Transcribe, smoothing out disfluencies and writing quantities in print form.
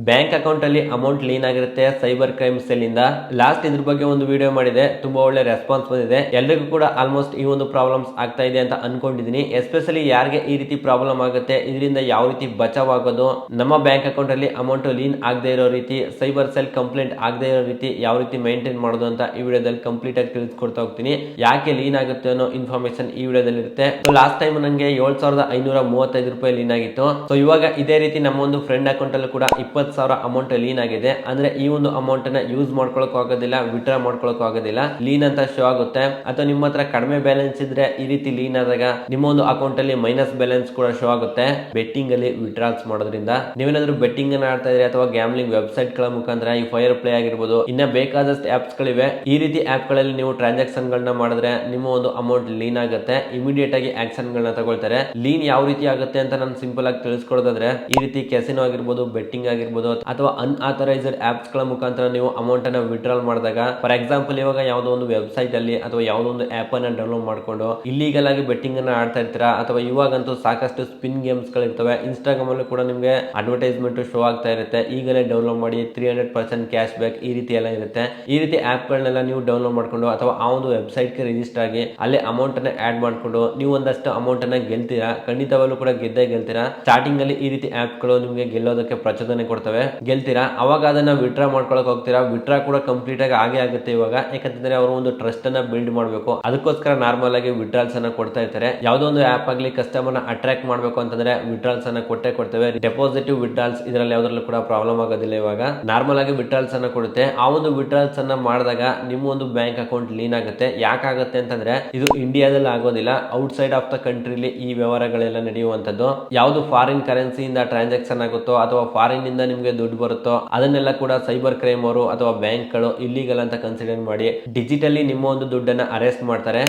Bank account ಅಲ್ಲಿ amount lean ಆಗಿರುತ್ತೆ cyber crime cell ಇಂದ. ಲಾಸ್ಟ್ ಇದ್ರ ಬಗ್ಗೆ ಒಂದು ವಿಡಿಯೋ ಮಾಡಿದೆ, ತುಂಬಾ ಒಳ್ಳೆ ರೆಸ್ಪಾನ್ಸ್ ಬಂದಿದೆ. ಎಲ್ರಿಗೂ ಕೂಡ ಆಲ್ಮೋಸ್ಟ್ ಈ ಒಂದು ಪ್ರಾಬ್ಲಮ್ಸ್ ಆಗ್ತಾ ಇದೆ ಅಂತ ಅನ್ಕೊಂಡಿದೀನಿ. ಎಸ್ಪೆಷಲಿ ಯಾರಿಗೆ ಈ ರೀತಿ ಪ್ರಾಬ್ಲಮ್ ಆಗುತ್ತೆ, ಇದರಿಂದ ಯಾವ ರೀತಿ ಬಚಾವ್ ಆಗೋದು, ನಮ್ಮ ಬ್ಯಾಂಕ್ ಅಕೌಂಟ್ ಅಲ್ಲಿ ಅಮೌಂಟ್ ಲೀನ್ ಆಗದೆ ಇರೋ ರೀತಿ, ಸೈಬರ್ ಸೆಲ್ ಕಂಪ್ಲೇಂಟ್ ಆಗದೆ ಇರೋ ರೀತಿ ಯಾವ ರೀತಿ ಮೇಂಟೈನ್ ಮಾಡೋದು ಅಂತ ಈ ವಿಡಿಯೋದಲ್ಲಿ ಕಂಪ್ಲೀಟ್ ಆಗಿ ತಿಳಿಸ್ಕೊಡ್ತಾ ಹೋಗ್ತೀನಿ. ಯಾಕೆ ಲೀನ್ ಆಗುತ್ತೆ ಅನ್ನೋ ಇನ್ಫಾರ್ಮೇಶನ್ ಈ ವಿಡಿಯೋದಲ್ಲಿ ಇರುತ್ತೆ. ಲಾಸ್ಟ್ ಟೈಮ್ ನಂಗೆ 7,535 ರೂಪಾಯಿ ಲೀನ್ ಆಗಿತ್ತು. ಸೊ ಇವಾಗ ಇದೇ ರೀತಿ ನಮ್ಮ ಒಂದು ಫ್ರೆಂಡ್ ಅಕೌಂಟ್ ಅಲ್ಲೂ ಕೂಡ 20,000 ಅಮೌಂಟ್ ಲೀನ್ ಆಗಿದೆ. ಅಂದ್ರೆ ಈ ಒಂದು ಅಮೌಂಟ್ ಅನ್ನ ಯೂಸ್ ಮಾಡ್ಕೊಳಕ್ ಆಗೋದಿಲ್ಲ, ವಿಡ್ರಾ ಮಾಡ್ಕೊಳಕ್ ಆಗೋದಿಲ್ಲ, ಲೀನ್ ಅಂತ ಶೋ ಆಗುತ್ತೆ. ಅಥವಾ ನಿಮ್ಮ ಹತ್ರ ಕಡಿಮೆ ಬ್ಯಾಲೆನ್ಸ್ ಇದ್ರೆ ಈ ರೀತಿ ಲೀನ್ ಆದಾಗ ನಿಮ್ಮ ಒಂದು ಅಕೌಂಟ್ ಅಲ್ಲಿ ಮೈನಸ್ ಬ್ಯಾಲೆನ್ಸ್ ಕೂಡ ಶೋ ಆಗುತ್ತೆ. ಬೆಟ್ಟಿಂಗ್ ಅಲ್ಲಿ ವಿಡ್ರಾಲ್ಸ್ ಮಾಡೋದ್ರಿಂದ ನೀವೇನಾದ್ರೂ ಬೆಟ್ಟಿಂಗ್ ಅನ್ನ ಆಡ್ತಾ ಇದ್ರೆ ಅಥವಾ ಗ್ಯಾಮ್ಲಿಂಗ್ ವೆಬ್ಸೈಟ್ ಗಳ ಮುಖಾಂತರ ಈ ಫೈರ್ ಪ್ಲೇ ಆಗಿರ್ಬೋದು, ಇನ್ನ ಬೇಕಾದಷ್ಟು ಆಪ್ಸ್ ಗಳಿವೆ. ಈ ರೀತಿ ಆಪ್ ಗಳಲ್ಲಿ ನೀವು ಟ್ರಾನ್ಸಾಕ್ಷನ್ ಗಳನ್ನ ಮಾಡಿದ್ರೆ ನಿಮ್ಮ ಒಂದು ಅಮೌಂಟ್ ಲೀನ್ ಆಗುತ್ತೆ. ಇಮಿಡಿಯೇಟ್ ಆಗಿ ಆಕ್ಷನ್ ಗಳನ್ನ ತಗೊಳ್ತಾರೆ. ಲೀನ್ ಯಾವ ರೀತಿ ಆಗುತ್ತೆ ಅಂತ ನಾನು ಸಿಂಪಲ್ ಆಗಿ ತಿಳಿಸ್ಕೊಡೋದಾದ್ರೆ, ಈ ರೀತಿ ಕೆಸಿನೋ ಆಗಿರ್ಬೋದು, ಬೆಟ್ಟಿಂಗ್ ಆಗಿರ್ಬೋದು ಅಥವಾ ಅನ್ಆಥರೈಸ್ಡ್ ಆಪ್ಸ್ ಗಳ ಮುಖಾಂತರ ನೀವು ಅಮೌಂಟ್ ಅನ್ನ ವಿಡ್ರಾಲ್ ಮಾಡಿದಾಗ, ಫಾರ್ ಎಕ್ಸಾಂಪಲ್ ಇವಾಗ ಯಾವುದೋ ಒಂದು ವೆಬ್ಸೈಟ್ ಅಲ್ಲಿ ಅಥವಾ ಯಾವುದೋ ಒಂದು ಆಪ್ ಅನ್ನ ಡೌನ್ಲೋಡ್ ಮಾಡ್ಕೊಂಡು ಇಲ್ಲಿಗಲ್ ಆಗಿ ಬೆಟ್ಟಿಂಗ್ ಅನ್ನ ಆಡ್ತಾ ಇರ್ತೀರಾ, ಅಥವಾ ಇವಾಗಂತೂ ಸಾಕಷ್ಟು ಸ್ಪಿನ್ ಗೇಮ್ಸ್ ಗಳಿರ್ತವೆ. ಇನ್ಸ್ಟಾಗ್ರಾಮ್ ಅಲ್ಲೂ ಕೂಡ ನಿಮಗೆ ಅಡ್ವರ್ಟೈಸ್ಮೆಂಟ್ ಶೋ ಆಗ್ತಾ ಇರುತ್ತೆ, ಈಗಲೇ ಡೌನ್ಲೋಡ್ ಮಾಡಿ 300% ಕ್ಯಾಶ್ ಬ್ಯಾಕ್ ಈ ರೀತಿ ಎಲ್ಲ ಇರುತ್ತೆ. ಈ ರೀತಿ ಆಪ್ ಗಳನ್ನೆಲ್ಲ ನೀವು ಡೌನ್ಲೋಡ್ ಮಾಡ್ಕೊಂಡು ಅಥವಾ ಆ ಒಂದು ವೆಬ್ಸೈಟ್ ಗೆ ರಿಜಿಸ್ಟರ್ ಆಗಿ ಅಲ್ಲೇ ಅಮೌಂಟ್ ಅನ್ನ ಆಡ್ ಮಾಡ್ಕೊಂಡು ನೀವು ಒಂದಷ್ಟು ಅಮೌಂಟ್ ಅನ್ನ ಗೆಲ್ತೀರಾ. ಖಂಡಿತವಾಗ್ಲೂ ಕೂಡ ಗೆದ್ದೇ ಗೆಲ್ತೀರಾ. ಸ್ಟಾರ್ಟಿಂಗ್ ಅಲ್ಲಿ ಈ ರೀತಿ ಆಪ್ ಗಳು ನಿಮಗೆ ಗೆಲ್ಲೋದಕ್ಕೆ ಪ್ರಚೋದನೆ ಕೊಡ್ತವೆ, ಗೆಲ್ತೀರಾ. ಅವಾಗ ಅದನ್ನ ವಿಡ್ರಾ ಮಾಡ್ಕೊಳಕ್ ಹೋಗ್ತೀರಾ. ವಿಡ್ರಾ ಕೂಡ ಕಂಪ್ಲೀಟ್ ಆಗಿ ಆಗೇ ಇವಾಗ. ಯಾಕಂತಂದ್ರೆ ಅವರು ಒಂದು ಟ್ರಸ್ಟ್ ಅನ್ನ ಬಿಲ್ಡ್ ಮಾಡಬೇಕು, ಅದಕ್ಕೋಸ್ಕರ ನಾರ್ಮಲ್ ಆಗಿ ವಿಡ್ರಾಲ್ಸ್ ಅನ್ನ ಕೊಡ್ತಾ ಇರ್ತಾರೆ. ಯಾವ್ದೋ ಒಂದು ಆಪ್ ಆಗಲಿ ಕಸ್ಟಮರ್ ನ ಅಟ್ರಾಕ್ಟ್ ಮಾಡಬೇಕು ಅಂತಂದ್ರೆ ವಿಡ್ರಾಲ್ಸ್ ಅನ್ನ ಕೊಡ್ತೇವೆ. ಡೆಪಾಸಿಟಿವ್ ವಿಡ್ರಾಲ್ಸ್ ಇದರಲ್ಲಿ ಯಾವ್ದ್ರಲ್ಲೂ ಕೂಡ ಪ್ರಾಬ್ಲಮ್ ಆಗೋದಿಲ್ಲ. ಇವಾಗ ನಾರ್ಮಲ್ ಆಗಿ ವಿಡ್ರಾಲ್ಸ್ ಅನ್ನ ಕೊಡುತ್ತೆ. ಆ ಒಂದು ವಿಡ್ರಾಲ್ಸ್ ಅನ್ನ ಮಾಡಿದಾಗ ನಿಮ್ಮ ಒಂದು ಬ್ಯಾಂಕ್ ಅಕೌಂಟ್ ಲೀನ್ ಆಗುತ್ತೆ. ಯಾಕಾಗುತ್ತೆ ಅಂತಂದ್ರೆ ಇದು ಇಂಡಿಯಾದಲ್ಲಿ ಆಗೋದಿಲ್ಲ, ಔಟ್ ಸೈಡ್ ಆಫ್ ದ ಕಂಟ್ರಿಲಿ ಈ ವ್ಯವಹಾರಗಳೆಲ್ಲ ನಡೆಯುವಂತದ್ದು. ಯಾವ್ದು ಫಾರಿನ್ ಕರೆನ್ಸಿಯಿಂದ ಟ್ರಾನ್ಸಾಕ್ಷನ್ ಆಗುತ್ತೋ ಅಥವಾ ಫಾರಿನ್ ಇಂದ ನಿಮ್ಗೆ ದುಡ್ಡು ಬರುತ್ತೋ ಅದನ್ನೆಲ್ಲ ಕೂಡ ಸೈಬರ್ ಕ್ರೈಮ್ ಅವರು ಅಥವಾ ಬ್ಯಾಂಕ್ ಗಳು ಇಲ್ಲಿಗಲ್ ಅಂತ ಕನ್ಸಿಡರ್ ಮಾಡಿ ಡಿಜಿಟಲಿ ನಿಮ್ಮ ಒಂದು ದುಡ್ಡನ್ನ ಅರೆಸ್ಟ್ ಮಾಡ್ತಾರೆ.